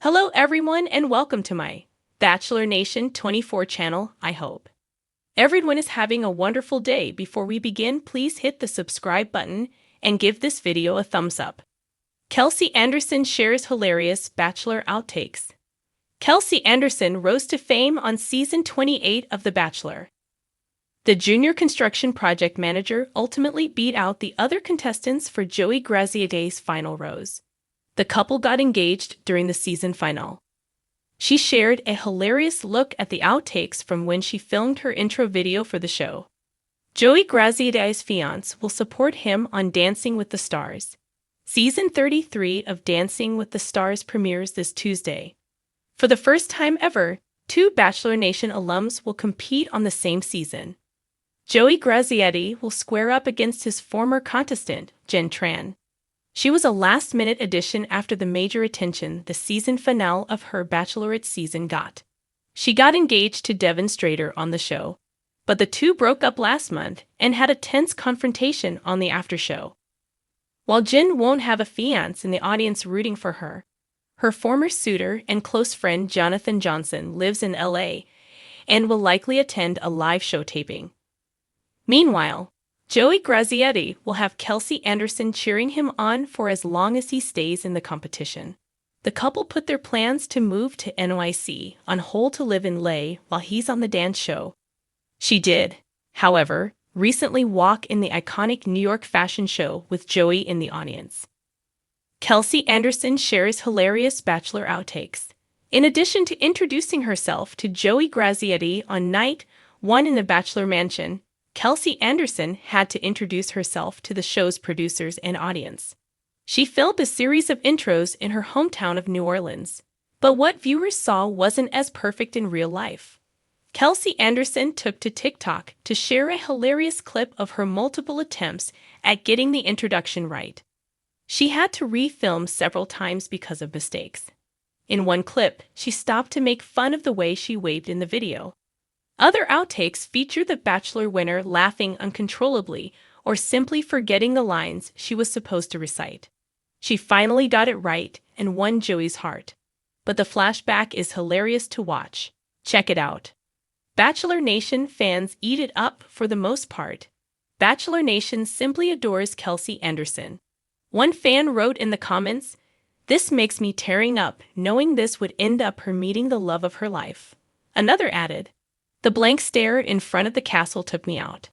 Hello everyone and welcome to my Bachelor Nation 24 channel, I hope. Everyone is having a wonderful day. Before we begin, please hit the subscribe button and give this video a thumbs up. Kelsey Anderson shares hilarious Bachelor outtakes. Kelsey Anderson rose to fame on season 28 of The Bachelor. The junior construction project manager ultimately beat out the other contestants for Joey Graziede's final rose. The couple got engaged during the season finale. She shared a hilarious look at the outtakes from when she filmed her intro video for the show. Joey Graziede's fiancé will support him on Dancing with the Stars. Season 33 of Dancing with the Stars premieres this Tuesday. For the first time ever, two Bachelor Nation alums will compete on the same season. Joey Graziede will square up against his former contestant, Jen Tran. She was a last-minute addition after the major attention the season finale of her Bachelorette season got. She got engaged to Devon Strader on the show, but the two broke up last month and had a tense confrontation on the after show. While Jen won't have a fiancé in the audience rooting for her, her former suitor and close friend Jonathan Johnson lives in LA and will likely attend a live show taping. Meanwhile, Joey Graziede will have Kelsey Anderson cheering him on for as long as he stays in the competition. The couple put their plans to move to NYC on hold to live in LA while he's on the dance show. She did, however, recently walk in the iconic New York fashion show with Joey in the audience. Kelsey Anderson shares hilarious Bachelor outtakes. In addition to introducing herself to Joey Graziede on night one in the Bachelor mansion, Kelsey Anderson had to introduce herself to the show's producers and audience. She filmed a series of intros in her hometown of New Orleans, but what viewers saw wasn't as perfect in real life. Kelsey Anderson took to TikTok to share a hilarious clip of her multiple attempts at getting the introduction right. She had to re-film several times because of mistakes. In one clip, she stopped to make fun of the way she waved in the video. Other outtakes feature the Bachelor winner laughing uncontrollably or simply forgetting the lines she was supposed to recite. She finally got it right and won Joey's heart. But the flashback is hilarious to watch. Check it out. Bachelor Nation fans eat it up for the most part. Bachelor Nation simply adores Kelsey Anderson. One fan wrote in the comments, "This makes me tearing up knowing this would end up her meeting the love of her life." Another added, "The blank stare in front of the castle took me out."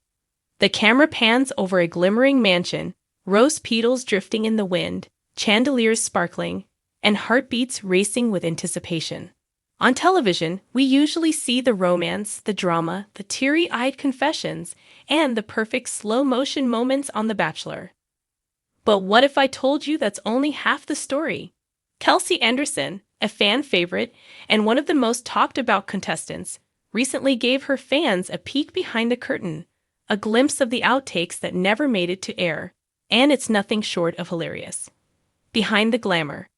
The camera pans over a glimmering mansion, rose petals drifting in the wind, chandeliers sparkling, and heartbeats racing with anticipation. On television, we usually see the romance, the drama, the teary-eyed confessions, and the perfect slow-motion moments on The Bachelor. But what if I told you that's only half the story? Kelsey Anderson, a fan favorite and one of the most talked-about contestants, recently gave her fans a peek behind the curtain, a glimpse of the outtakes that never made it to air, and it's nothing short of hilarious. Behind the glamour,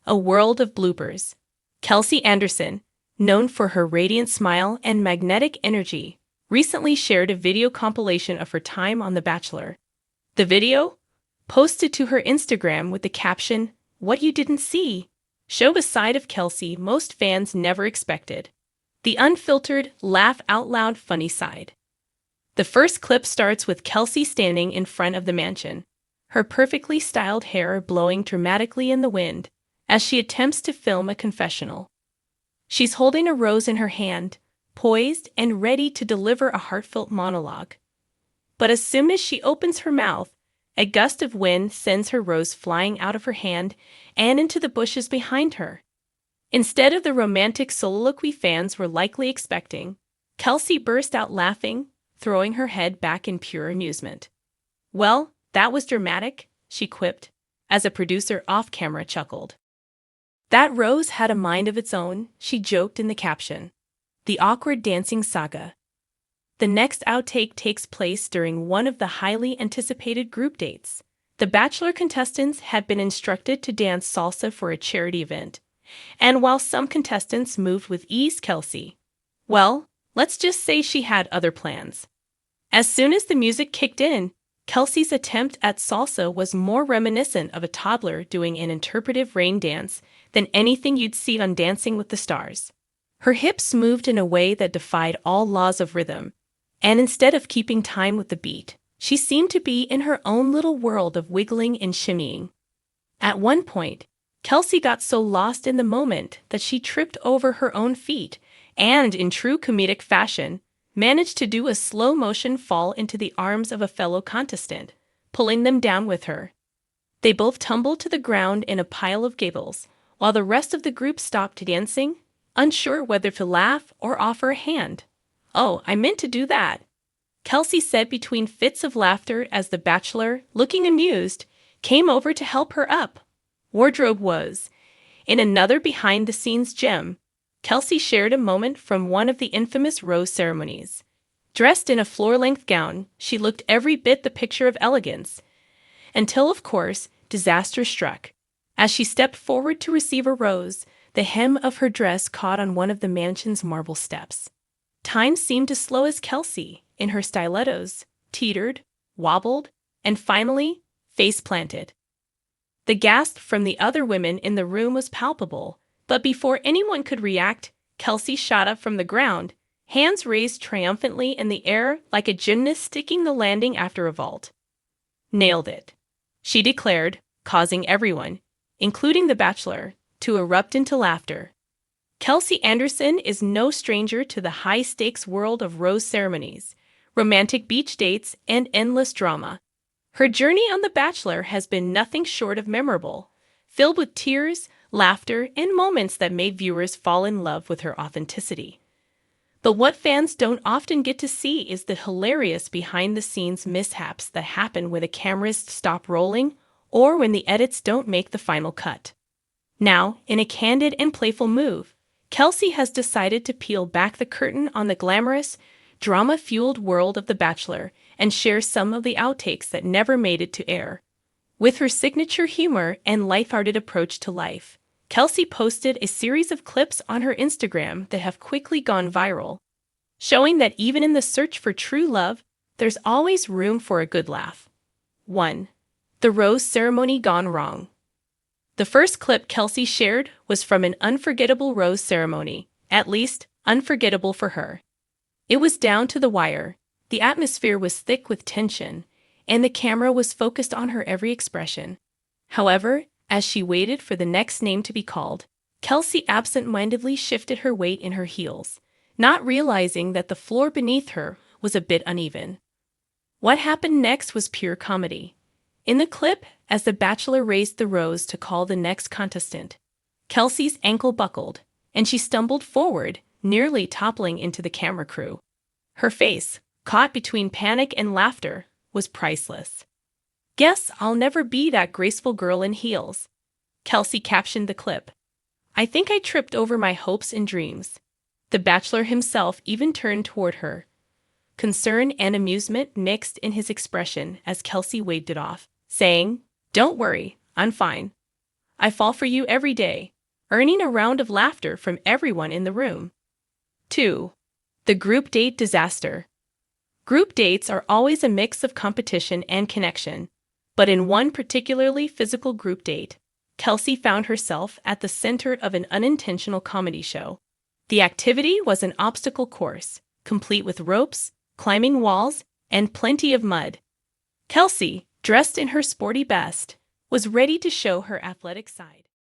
a world of bloopers. Kelsey Anderson, known for her radiant smile and magnetic energy, recently shared a video compilation of her time on The Bachelor. The video, posted to her Instagram with the caption, "What you didn't see," showed a side of Kelsey most fans never expected. The unfiltered, laugh-out-loud funny side. The first clip starts with Kelsey standing in front of the mansion, her perfectly styled hair blowing dramatically in the wind as she attempts to film a confessional. She's holding a rose in her hand, poised and ready to deliver a heartfelt monologue. But as soon as she opens her mouth, a gust of wind sends her rose flying out of her hand and into the bushes behind her. Instead of the romantic soliloquy fans were likely expecting, Kelsey burst out laughing, throwing her head back in pure amusement. "Well, that was dramatic," she quipped, as a producer off-camera chuckled. "That rose had a mind of its own," she joked in the caption. The awkward dancing saga. The next outtake takes place during one of the highly anticipated group dates. The Bachelor contestants had been instructed to dance salsa for a charity event. And while some contestants moved with ease, Kelsey, well, let's just say she had other plans. As soon as the music kicked in, Kelsey's attempt at salsa was more reminiscent of a toddler doing an interpretive rain dance than anything you'd see on Dancing with the Stars. Her hips moved in a way that defied all laws of rhythm, and instead of keeping time with the beat, she seemed to be in her own little world of wiggling and shimmying. At one point, Kelsey got so lost in the moment that she tripped over her own feet and, in true comedic fashion, managed to do a slow-motion fall into the arms of a fellow contestant, pulling them down with her. They both tumbled to the ground in a pile of giggles, while the rest of the group stopped dancing, unsure whether to laugh or offer a hand. "Oh, I meant to do that," Kelsey said between fits of laughter as the Bachelor, looking amused, came over to help her up. Wardrobe was. In another behind-the-scenes gem, Kelsey shared a moment from one of the infamous rose ceremonies. Dressed in a floor-length gown, she looked every bit the picture of elegance. Until, of course, disaster struck. As she stepped forward to receive a rose, the hem of her dress caught on one of the mansion's marble steps. Time seemed to slow as Kelsey, in her stilettos, teetered, wobbled, and finally, face-planted. The gasp from the other women in the room was palpable, but before anyone could react, Kelsey shot up from the ground, hands raised triumphantly in the air like a gymnast sticking the landing after a vault. "Nailed it," she declared, causing everyone, including the Bachelor, to erupt into laughter. Kelsey Anderson is no stranger to the high-stakes world of rose ceremonies, romantic beach dates, and endless drama. Her journey on The Bachelor has been nothing short of memorable, filled with tears, laughter, and moments that made viewers fall in love with her authenticity. But what fans don't often get to see is the hilarious behind-the-scenes mishaps that happen when the cameras stop rolling or when the edits don't make the final cut. Now, in a candid and playful move, Kelsey has decided to peel back the curtain on the glamorous, drama-fueled world of The Bachelor and share some of the outtakes that never made it to air. With her signature humor and lighthearted approach to life, Kelsey posted a series of clips on her Instagram that have quickly gone viral, showing that even in the search for true love, there's always room for a good laugh. 1. The rose ceremony gone wrong. The first clip Kelsey shared was from an unforgettable rose ceremony, at least, unforgettable for her. It was down to the wire, the atmosphere was thick with tension, and the camera was focused on her every expression. However, as she waited for the next name to be called, Kelsey absent-mindedly shifted her weight in her heels, not realizing that the floor beneath her was a bit uneven. What happened next was pure comedy. In the clip, as the Bachelor raised the rose to call the next contestant, Kelsey's ankle buckled, and she stumbled forward, nearly toppling into the camera crew. Her face, caught between panic and laughter, was priceless. "Guess I'll never be that graceful girl in heels," Kelsey captioned the clip. "I think I tripped over my hopes and dreams." The Bachelor himself even turned toward her. Concern and amusement mixed in his expression as Kelsey waved it off, saying, "Don't worry, I'm fine. I fall for you every day," earning a round of laughter from everyone in the room. 2. The group date disaster. Group dates are always a mix of competition and connection, but in one particularly physical group date, Kelsey found herself at the center of an unintentional comedy show. The activity was an obstacle course, complete with ropes, climbing walls, and plenty of mud. Kelsey, dressed in her sporty best, was ready to show her athletic side.